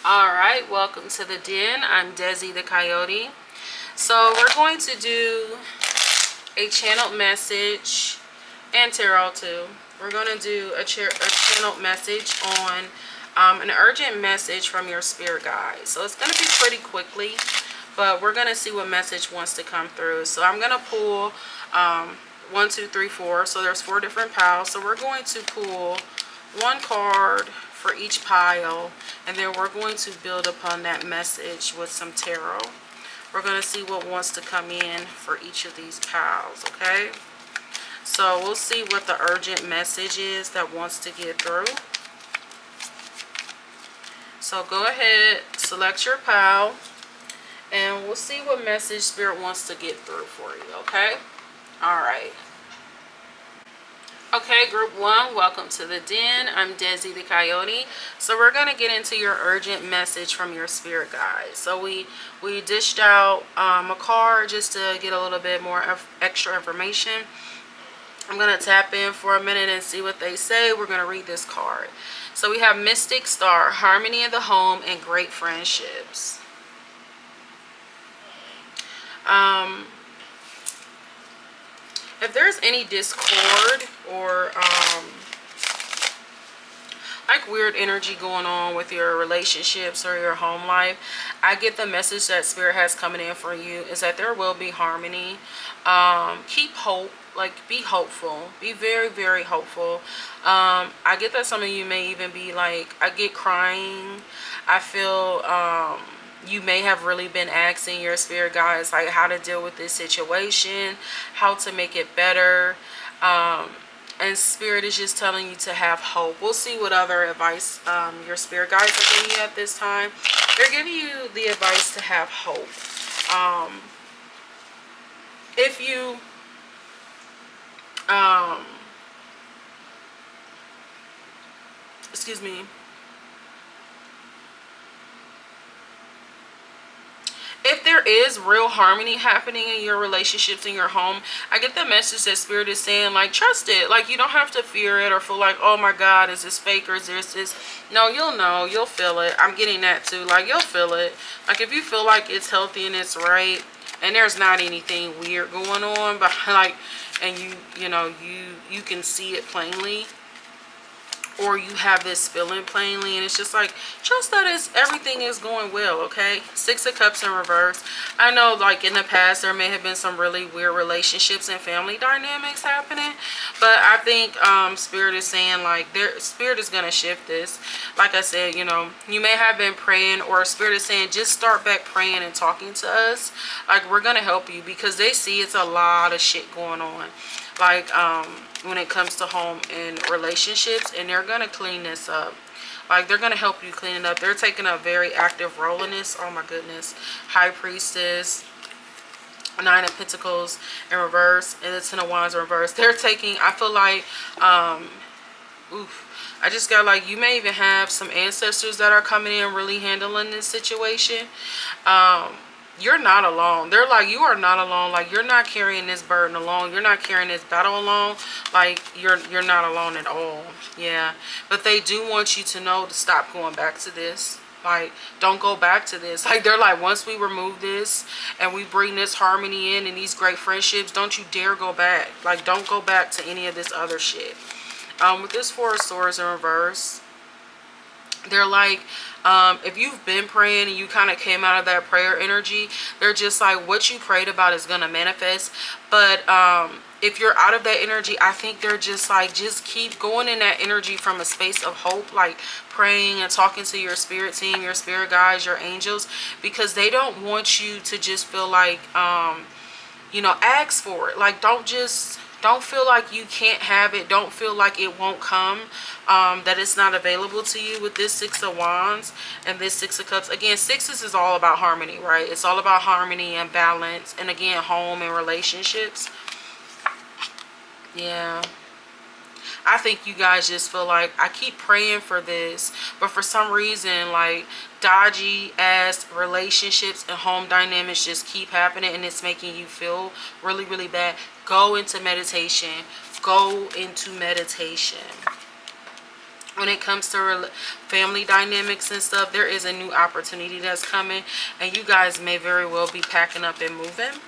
Alright, welcome to the den. I'm Deszi the Coyote. So we're going to do a channeled message and tarot too. We're going to do a channeled message on an urgent message from your spirit guide. So it's going to be pretty quickly, but we're going to see what message wants to come through. So I'm going to pull 1, 2, 3, 4. So there's 4 different piles. So we're going to pull one card for each pile, and then we're going to build upon that message with some tarot. We're going to see what wants to come in for each of these piles, okay? So we'll see what the urgent message is that wants to get through. So go ahead, select your pile, and we'll see what message Spirit wants to get through for you, okay? All right. Okay, group 1, welcome to the den. I'm Deszi the Coyote. So we're going to get into your urgent message from your spirit guide. So we dished out a card just to get a little bit more extra information. I'm going to tap in for a minute and see what they say. We're going to read this card. So we have Mystic Star, Harmony in the Home, and Great Friendships. If there's any discord or like weird energy going on with your relationships or your home life, I get the message that Spirit has coming in for you is that there will be harmony. Keep hope, like be hopeful, be very, very hopeful. I get that some of you may even be like, I get crying. I feel you may have really been asking your spirit guides like how to deal with this situation, how to make it better, and Spirit is just telling you to have hope. We'll see what other advice your spirit guides are giving you at this time. They're giving you the advice to have hope. If you excuse me. If there is real harmony happening in your relationships in your home, I get the message that Spirit is saying, like, trust it. Like, you don't have to fear it or feel like, oh my God, is this fake or is this? No, you'll know. You'll feel it. I'm getting that too. Like, you'll feel it. Like, if you feel like it's healthy and it's right and there's not anything weird going on, but like, and you know, you can see it plainly, or you have this feeling plainly, and it's just like, trust that everything is going well, okay? 6 of Cups in reverse. I know, like, in the past there may have been some really weird relationships and family dynamics happening, but I think Spirit is saying, like, Spirit is going to shift this. Like I said, you know, you may have been praying, or Spirit is saying, just start back praying and talking to us. Like, we're going to help you, because they see it's a lot of shit going on. Like, when it comes to home and relationships, and they're going to clean this up. Like, they're going to help you clean it up. They're taking a very active role in this. Oh my goodness. High Priestess, 9 of Pentacles in reverse, and the 10 of Wands in reverse. They're taking, I feel like, I just got, like, you may even have some ancestors that are coming in really handling this situation. You're not alone. They're like, you are not alone. Like, you're not carrying this burden alone. You're not carrying this battle alone. Like, you're not alone at all. Yeah. But they do want you to know to stop going back to this. Like, don't go back to this. Like, they're like, once we remove this and we bring this harmony in and these great friendships, don't you dare go back. Like, don't go back to any of this other shit. With this 4 of Swords in reverse, they're like, if you've been praying and you kind of came out of that prayer energy, they're just like, what you prayed about is going to manifest. But if you're out of that energy, I think they're just like, just keep going in that energy from a space of hope, like praying and talking to your spirit team, your spirit guides, your angels, because they don't want you to just feel like, you know, ask for it. Like, don't feel like you can't have it. Don't feel like it won't come, that it's not available to you with this 6 of Wands and this 6 of Cups. Again, 6s is all about harmony, right? It's all about harmony and balance, and again, home and relationships. Yeah. I think you guys just feel like, I keep praying for this, but for some reason, like, dodgy ass relationships and home dynamics just keep happening, and it's making you feel really, really bad. Go into meditation. Go into meditation. when it comes to family dynamics and stuff, there is a new opportunity that's coming, and you guys may very well be packing up and moving.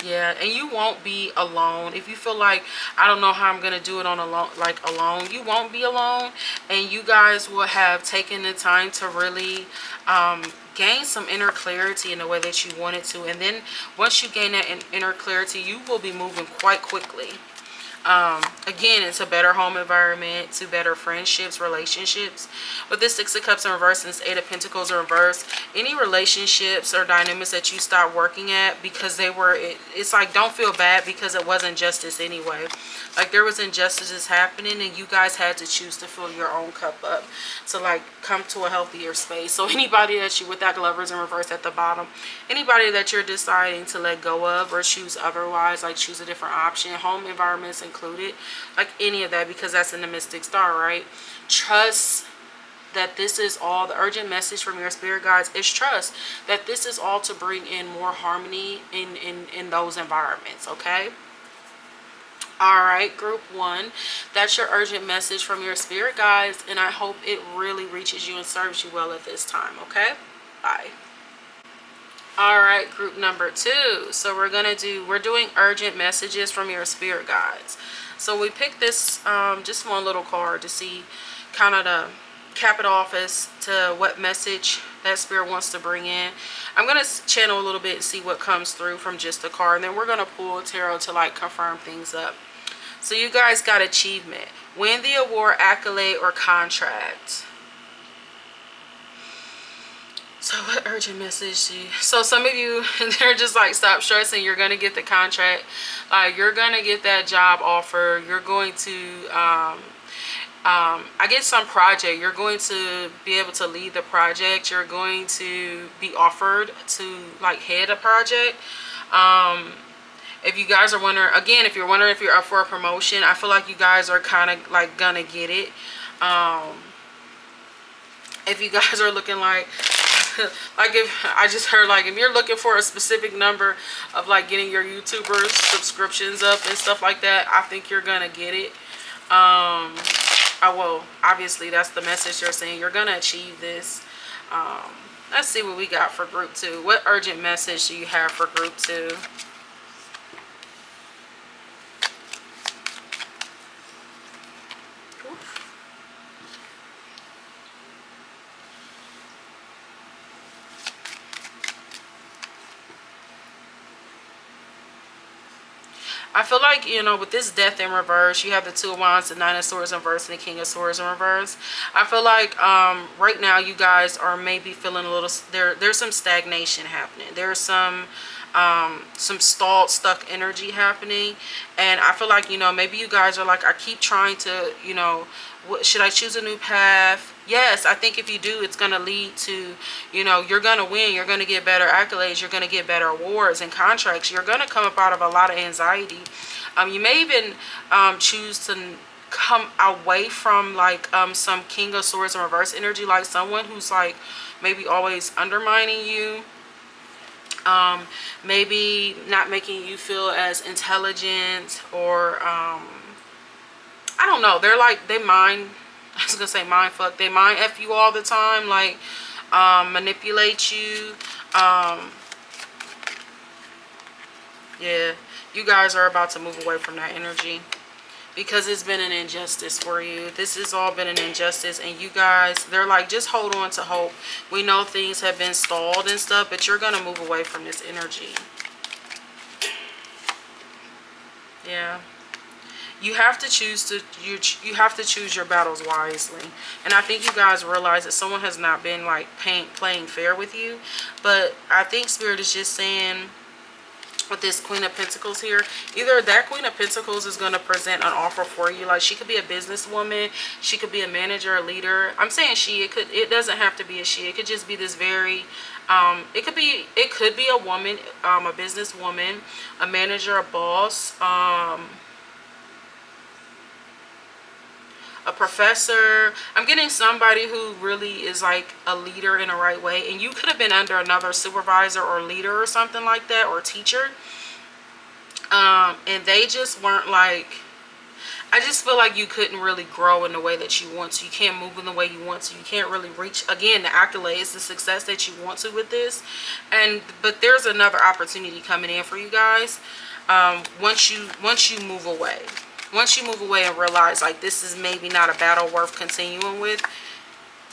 Yeah, and you won't be alone. If you feel like, I don't know how I'm gonna do it on alone, you won't be alone, and you guys will have taken the time to really gain some inner clarity in the way that you wanted to. And then once you gain that inner clarity, you will be moving quite quickly. Again, it's a better home environment, to better friendships, relationships. With this Six of Cups in reverse and this Eight of Pentacles in reverse, any relationships or dynamics that you stopped working at because they were, it's like, don't feel bad because it wasn't justice anyway. Like, there was injustices happening, and you guys had to choose to fill your own cup up to like come to a healthier space. So anybody that you, with that Lovers in reverse at the bottom, anybody that you're deciding to let go of or choose otherwise, like choose a different option, home environments included, like any of that, because that's in the Mystic Star, right? Trust that this is all, the urgent message from your spirit guides is trust that this is all to bring in more harmony in those environments. Okay. All right, group 1, that's your urgent message from your spirit guides, and I hope it really reaches you and serves you well at this time. Okay, bye. All right, group number 2, so we're doing urgent messages from your spirit guides. So we picked this just one little card to see kind of the cap it off as to what message that spirit wants to bring in. I'm going to channel a little bit and see what comes through from just the card, and then we're going to pull tarot to like confirm things up. So you guys got achievement, win the award, accolade, or contract. So what urgent message do you, so some of you, they're just like, stop stressing, you're going to get the contract, you're going to get that job offer, you're going to I get some project, you're going to be able to lead the project, you're going to be offered to like head a project. If you guys are wondering, again, if you're wondering if you're up for a promotion, I feel like you guys are kind of like gonna get it. If you guys are looking like like, if I just heard, like, if you're looking for a specific number of like getting your YouTubers subscriptions up and stuff like that, I think you're gonna get it. Well, obviously that's the message they're saying, you're gonna achieve this. Let's see what we got for group 2. What urgent message do you have for group 2? I feel like, you know, with this Death in reverse, you have the Two of Wands, the Nine of Swords in reverse, and the King of Swords in reverse. I feel like right now you guys are maybe feeling a little, there's some stagnation happening. There's some stalled, stuck energy happening. And I feel like, you know, maybe you guys are like, I keep trying to, you know, should I choose a new path? Yes, I think if you do, it's going to lead to, you know, you're going to win. You're going to get better accolades. You're going to get better awards and contracts. You're going to come up out of a lot of anxiety. You may even choose to come away from like some King of Swords in reverse energy, like someone who's like maybe always undermining you. Maybe not making you feel as intelligent, or I don't know. They're like, I was gonna say mind fuck. They mind F you all the time, like manipulate you. Yeah, you guys are about to move away from that energy because it's been an injustice for you. This has all been an injustice, and you guys, they're like, just hold on to hope. We know things have been stalled and stuff, but you're gonna move away from this energy. Yeah. You have to choose you have to choose your battles wisely. And I think you guys realize that someone has not been like playing fair with you. But I think Spirit is just saying, with this Queen of Pentacles here, either that Queen of Pentacles is going to present an offer for you. Like, she could be a businesswoman, she could be a manager, a leader. I'm saying she, it doesn't have to be a she. It could just be this very it could be a woman, a businesswoman, a manager, a boss, a professor. I'm getting somebody who really is like a leader in the right way, and you could have been under another supervisor or leader or something like that, or teacher, and they just weren't like, I just feel like you couldn't really grow in the way that you want to. You can't move in the way you want to. You can't really reach, again, the accolades, the success that you want to with this. But there's another opportunity coming in for you guys. Once you move away. Once you move away and realize, like, this is maybe not a battle worth continuing with.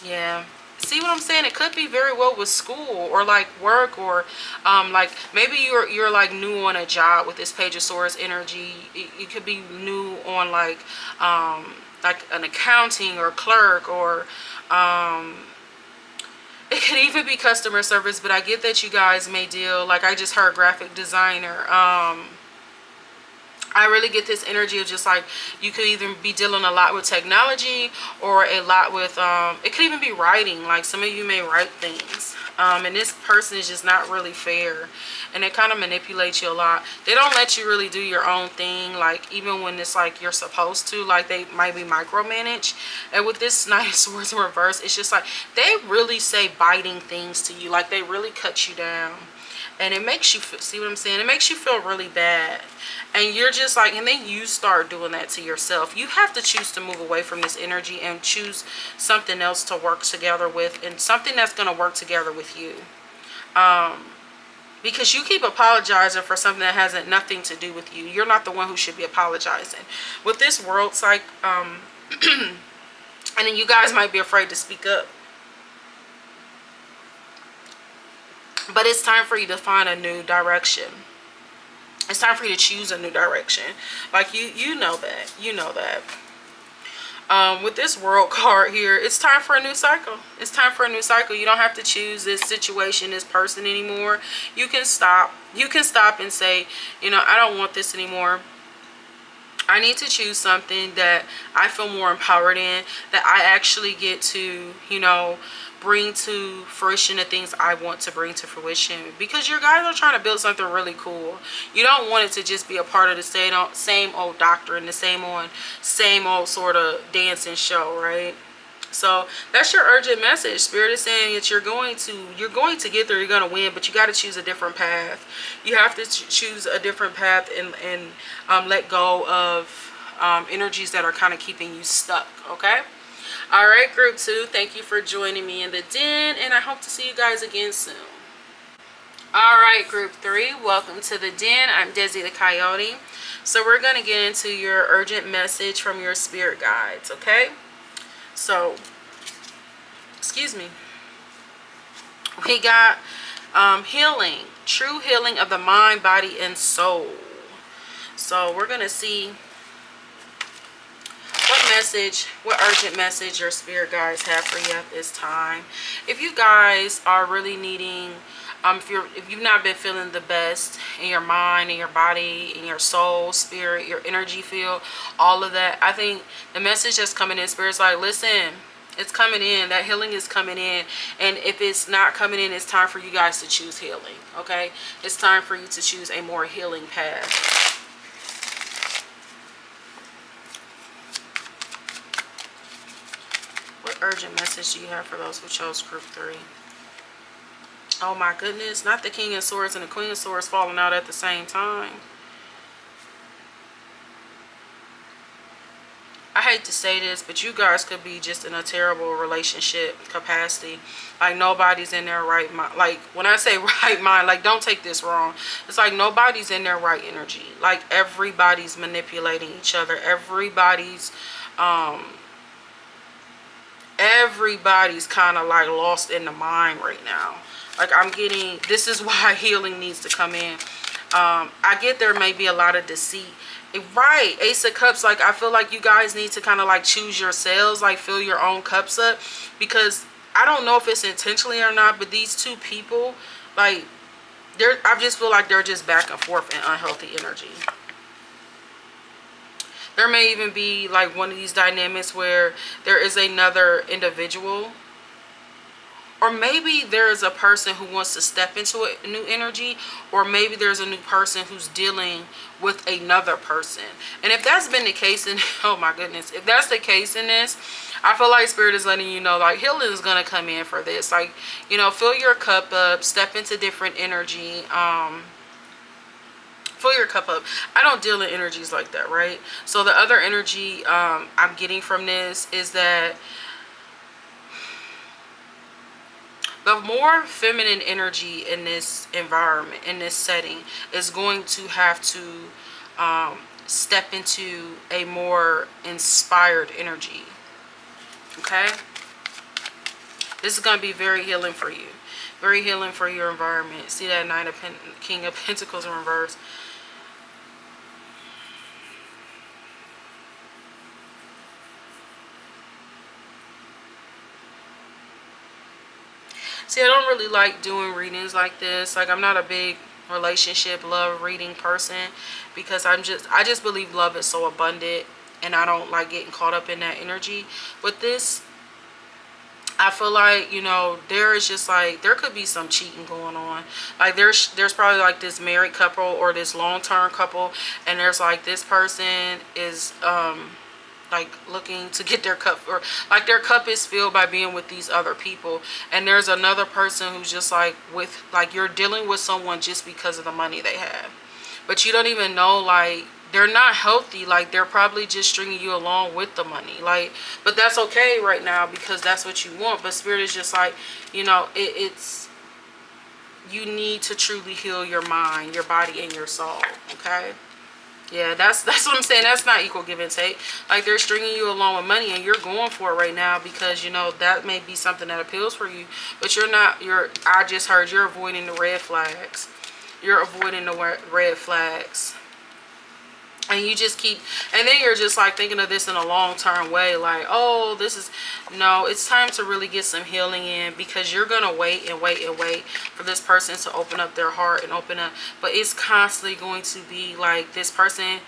Yeah. See what I'm saying? It could be very well with school or like work, or like maybe you're like new on a job with this Page of Swords energy. You could be new on like an accounting or clerk, or it could even be customer service. But I get that you guys may deal, like I just heard graphic designer. I really get this energy of just like you could even be dealing a lot with technology, or a lot with it could even be writing. Like some of you may write things, and this person is just not really fair, and they kind of manipulate you a lot. They don't let you really do your own thing, like even when it's like you're supposed to. Like they might be micromanaged. And with this Knight of Swords in reverse, it's just like they really say biting things to you. Like they really cut you down. And it makes you feel, see what I'm saying? It makes you feel really bad. And you're just like, and then you start doing that to yourself. You have to choose to move away from this energy and choose something else to work together with, and something that's going to work together with you. Because you keep apologizing for something that has nothing to do with you. You're not the one who should be apologizing. With this world psych, and then you guys might be afraid to speak up. But it's time for you to find a new direction. It's time for you to choose a new direction. Like you know that. You know that. With this World card here, it's time for a new cycle. It's time for a new cycle. You don't have to choose this situation, this person anymore. You can stop. You can stop and say, you know, I don't want this anymore. I need to choose something that I feel more empowered in, that I actually get to, you know, bring to fruition the things I want to bring to fruition. Because you guys are trying to build something really cool. You don't want it to just be a part of the same old doctrine, the same old sort of dancing show, right? So that's your urgent message. Spirit is saying that you're going to get there, you're going to win, but you got to choose a different path. You have to choose a different path, and let go of energies that are kind of keeping you stuck. Okay. All right, group 2, thank you for joining me in the den, and I hope to see you guys again soon. All right, group 3, welcome to the den. I'm Deszi the Coyote. So we're going to get into your urgent message from your spirit guides, okay? So, excuse me. We got healing, true healing of the mind, body, and soul. So we're going to see what urgent message your spirit guides have for you at this time. If you guys are really needing, if you've not been feeling the best in your mind, in your body, in your soul, spirit, your energy field, all of that, I think the message that's coming in, spirit's like, listen, it's coming in. That healing is coming in. And if it's not coming in, it's time for you guys to choose healing. Okay? It's time for you to choose a more healing path. Urgent message do you have for those who chose group 3? Oh my goodness, not the King of Swords and the Queen of Swords falling out at the same time. I hate to say this, but you guys could be just in a terrible relationship capacity. Like nobody's in their right mind. Like when I say right mind, like don't take this wrong. It's like nobody's in their right energy. Like everybody's manipulating each other. Everybody's kind of like lost in the mind right now. Like I'm getting, this is why healing needs to come in. I get there may be a lot of deceit. Right, Ace of Cups, like I feel like you guys need to kind of like choose yourselves, like fill your own cups up, because I don't know if it's intentionally or not, but these two people, like I just feel like they're just back and forth in unhealthy energy. There may even be like one of these dynamics where there is another individual, or maybe there is a person who wants to step into a new energy, or maybe there's a new person who's dealing with another person. And if that's been the case, and oh my goodness, if that's the case in this, I feel like Spirit is letting you know like healing is going to come in for this. Like, you know, fill your cup up, step into different energy, Fill your cup up. I don't deal in energies like that, right? So the other energy I'm getting from this is that the more feminine energy in this environment, in this setting, is going to have to step into a more inspired energy. Okay? This is going to be very healing for you. Very healing for your environment. See that King of Pentacles in reverse. See, I don't really like doing readings like this. Like, I'm not a big relationship love reading person, because I just believe love is so abundant, and I don't like getting caught up in that energy. But this, I feel like, you know, there is just like, there could be some cheating going on. Like, there's probably like this married couple or this long-term couple, and there's like this person is like looking to get their cup, or like their cup is filled by being with these other people, and there's another person who's just like, with like, you're dealing with someone just because of the money they have, but you don't even know, like, they're not healthy. Like, they're probably just stringing you along with the money, like, but that's okay right now because that's what you want. But Spirit is just like, you know, it's, you need to truly heal your mind, your body, and your soul. Okay? Yeah, that's what I'm saying. That's not equal give and take. Like, they're stringing you along with money, and you're going for it right now because, you know, that may be something that appeals for you. But you're not, I just heard you're avoiding the red flags. You're avoiding the red flags. And you just keep, and then you're just like thinking of this in a long-term way, like, oh, this is, no, it's time to really get some healing in, because you're gonna wait and wait and wait for this person to open up their heart and open up, but it's constantly going to be like, this person,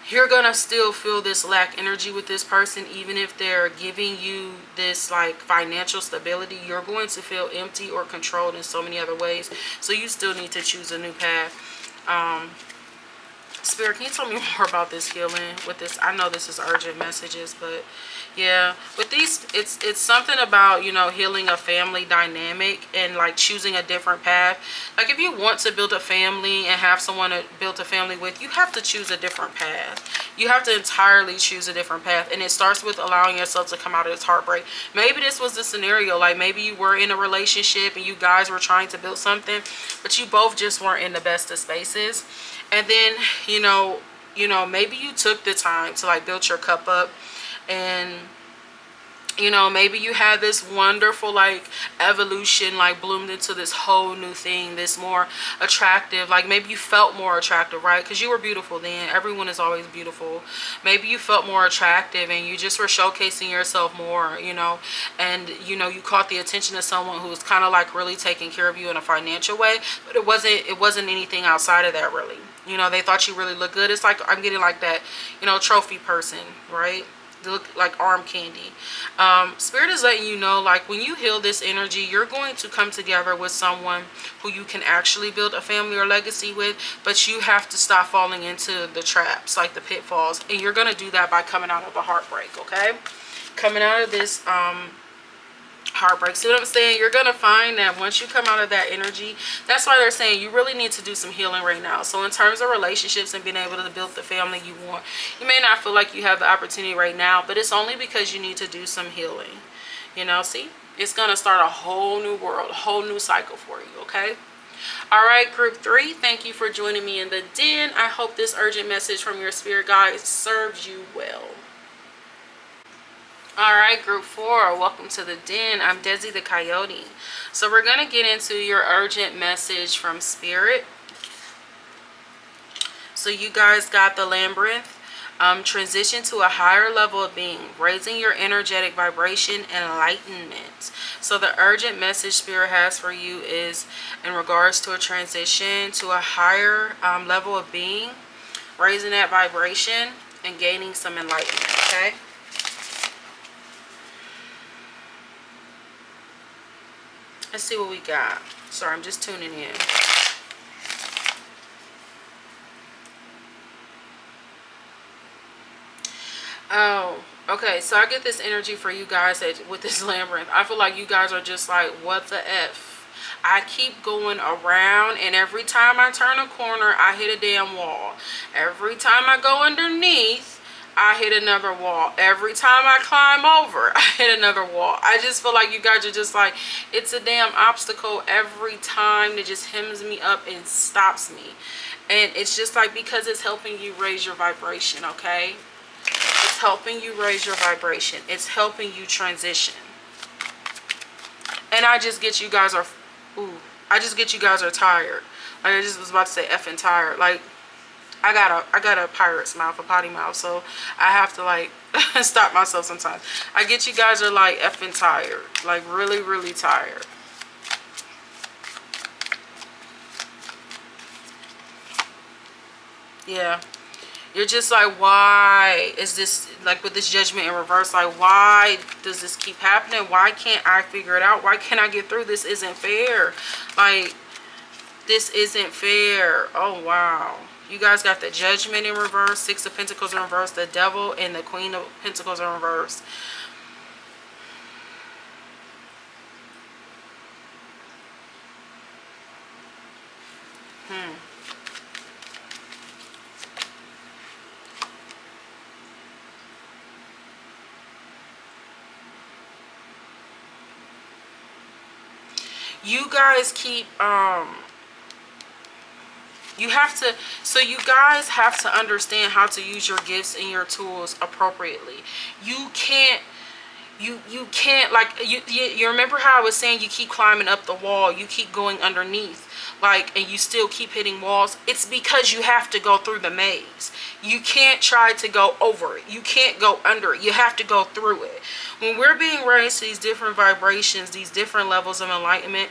you're gonna still feel this lack energy with this person. Even if they're giving you this like financial stability, you're going to feel empty or controlled in so many other ways. So you still need to choose a new path. Spirit, can you tell me more about this healing with this? I know this is urgent messages, but yeah, with these, it's something about, you know, healing a family dynamic and like choosing a different path. Like, if you want to build a family and have someone to build a family with, you have to choose a different path. You have to entirely choose a different path, and it starts with allowing yourself to come out of this heartbreak. Maybe this was the scenario, like maybe you were in a relationship and you guys were trying to build something, but you both just weren't in the best of spaces. And then, you know, maybe you took the time to like build your cup up, and, you know, maybe you had this wonderful like evolution, like bloomed into this whole new thing, this more attractive, like maybe you felt more attractive, right? Because you were beautiful then. Everyone is always beautiful. Maybe you felt more attractive and you just were showcasing yourself more, you know, and, you know, you caught the attention of someone who was kind of like really taking care of you in a financial way, but it wasn't anything outside of that, really. You know, they thought you really looked good. It's like, I'm getting like that, you know, trophy person, right? They look like arm candy. Spirit is letting you know, like, when you heal this energy, you're going to come together with someone who you can actually build a family or legacy with, but you have to stop falling into the traps, like the pitfalls, and you're going to do that by coming out of a heartbreak. Okay, coming out of this heartbreak. See what I'm saying? You're gonna find that once you come out of that energy, that's why they're saying you really need to do some healing right now. So in terms of relationships and being able to build the family you want, you may not feel like you have the opportunity right now, but it's only because you need to do some healing. You know, see, it's gonna start a whole new world, a whole new cycle for you. Okay, all right, group 3, thank you for joining me in the den. I hope this urgent message from your spirit guide serves you well. All right, group 4, welcome to the den. I'm Deszi the Coyote. So we're going to get into your urgent message from Spirit. So you guys got the Labyrinth. Transition to a higher level of being, raising your energetic vibration, enlightenment. So the urgent message Spirit has for you is in regards to a transition to a higher level of being, raising that vibration, and gaining some enlightenment, okay? Let's see what we got. Sorry, I'm just tuning in. Oh, okay. So I get this energy for you guys that with this Labyrinth. I feel like you guys are just like, what the F? I keep going around, and every time I turn a corner, I hit a damn wall. Every time I go underneath, I hit another wall. Every time I climb over, I hit another wall. I just feel like you guys are just like, it's a damn obstacle every time that just hems me up and stops me. And it's just like, because it's helping you raise your vibration, okay? It's helping you raise your vibration. It's helping you transition. And I just get you guys are, I just get you guys are tired. Like, I just was about to say effing tired. Like, I got a pirate's mouth, a potty mouth, so I have to like stop myself sometimes. I get you guys are like effing tired, like really, really tired. Yeah. You're just like, why is this, like with this judgment in reverse, like why does this keep happening? Why can't I figure it out? Why can't I get through? This isn't fair. Like, this isn't fair. Oh, wow. You guys got the Judgment in reverse, Six of Pentacles in reverse, the Devil, and the Queen of Pentacles in reverse. You guys keep, you have to, so you guys have to understand how to use your gifts and your tools appropriately. You can't, you can't, like, you remember how I was saying you keep climbing up the wall, you keep going underneath, like, and you still keep hitting walls. It's because you have to go through the maze. You can't try to go over it. You can't go under it. You have to go through it. When we're being raised to these different vibrations, these different levels of enlightenment,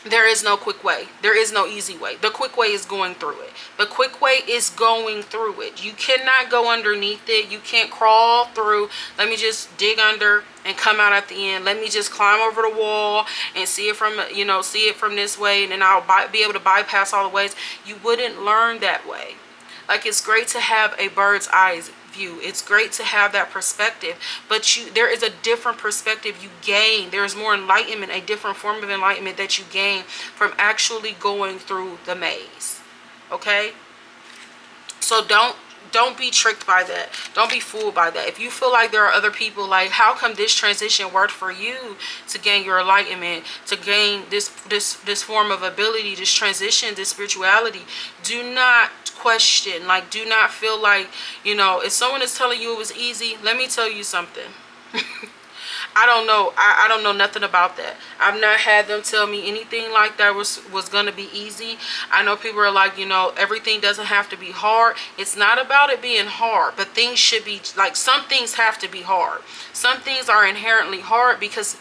there is no quick way. There is no easy way. The quick way is going through it. The quick way is going through it. You cannot go underneath it. You can't crawl through. Let me just dig under and come out at the end. Let me just climb over the wall and see it from, you know, see it from this way, and then I'll be able to bypass all the ways. You wouldn't learn that way. Like, it's great to have a bird's eye view. It's great to have that perspective, but there is a different perspective you gain. There's more enlightenment, a different form of enlightenment that you gain from actually going through the maze. Okay? So don't be tricked by that. Don't be fooled by that. If you feel like there are other people, like, how come this transition worked for you to gain your enlightenment, to gain this form of ability, this transition, this spirituality, do not question. Like, do not feel like, you know, if someone is telling you it was easy, let me tell you something. I don't know. I don't know nothing about that. I've not had them tell me anything like that was going to be easy. I know people are like, you know, everything doesn't have to be hard. It's not about it being hard, but things should be, like, some things have to be hard. Some things are inherently hard because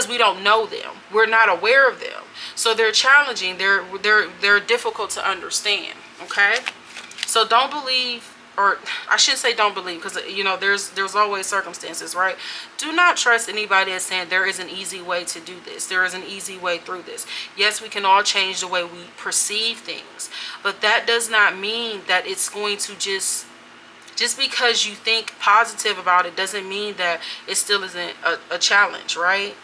we don't know them. We're not aware of them. So they're challenging. They're difficult to understand. Okay? So don't believe, or I shouldn't say don't believe, because, you know, there's always circumstances, right? Do not trust anybody that's saying there is an easy way to do this. There is an easy way through this. Yes, we can all change the way we perceive things, but that does not mean that it's going to just because you think positive about it doesn't mean that it still isn't a challenge, right?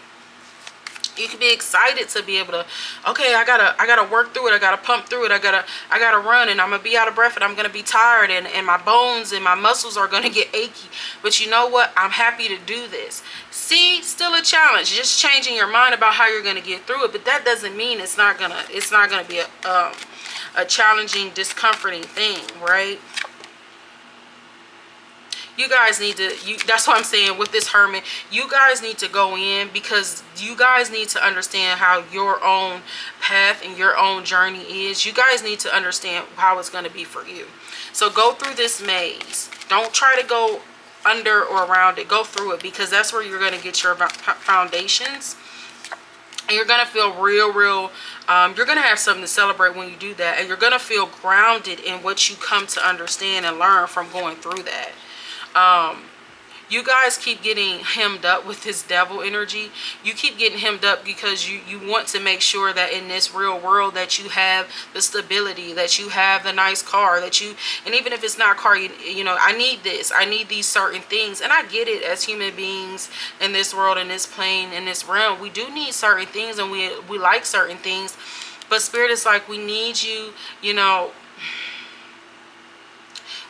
You can be excited to be able to, okay, I gotta work through it, I gotta pump through it, I gotta run, and I'm gonna be out of breath, and I'm gonna be tired, and my bones and my muscles are gonna get achy. But you know what? I'm happy to do this. See, still a challenge. Just changing your mind about how you're gonna get through it, but that doesn't mean it's not gonna be a challenging, discomforting thing, right? You guys need to, that's what I'm saying with this Hermit, you guys need to go in, because you guys need to understand how your own path and your own journey is. You guys need to understand how it's going to be for you. So go through this maze. Don't try to go under or around it. Go through it, because that's where you're going to get your foundations. And you're going to feel real, you're going to have something to celebrate when you do that. And you're going to feel grounded in what you come to understand and learn from going through that. You guys keep getting hemmed up with this devil energy. You keep getting hemmed up because you want to make sure that in this real world that you have the stability, that you have the nice car, that you, and even if it's not a car, you know, I need this, I need these certain things. And I get it, as human beings in this world, in this plane, in this realm, we do need certain things, and we like certain things. But Spirit is like, we need you, you know,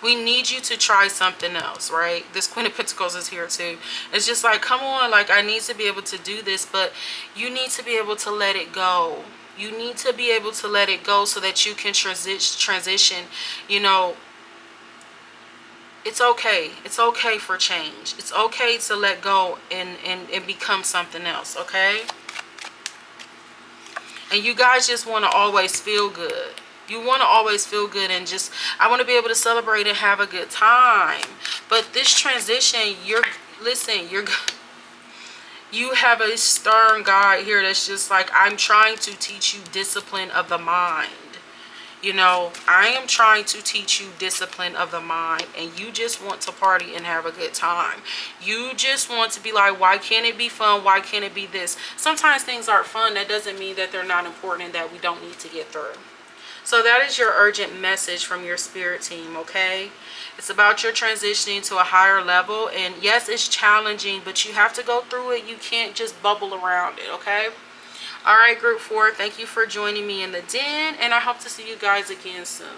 we need you to try something else, right? This Queen of Pentacles is here too. It's just like, come on, like, I need to be able to do this, but you need to be able to let it go. You need to be able to let it go so that you can transition, you know. It's okay. It's okay for change. It's okay to let go and become something else, okay? And you guys just want to always feel good. You want to always feel good, and just, I want to be able to celebrate and have a good time. But this transition, you have a stern guide here that's just like, I'm trying to teach you discipline of the mind. You know, I am trying to teach you discipline of the mind, and you just want to party and have a good time. You just want to be like, why can't it be fun? Why can't it be this? Sometimes things aren't fun. That doesn't mean that they're not important and that we don't need to get through. So that is your urgent message from your spirit team, okay? It's about your transitioning to a higher level. And yes, it's challenging, but you have to go through it. You can't just bubble around it, okay? All right, group 4, thank you for joining me in the den, and I hope to see you guys again soon.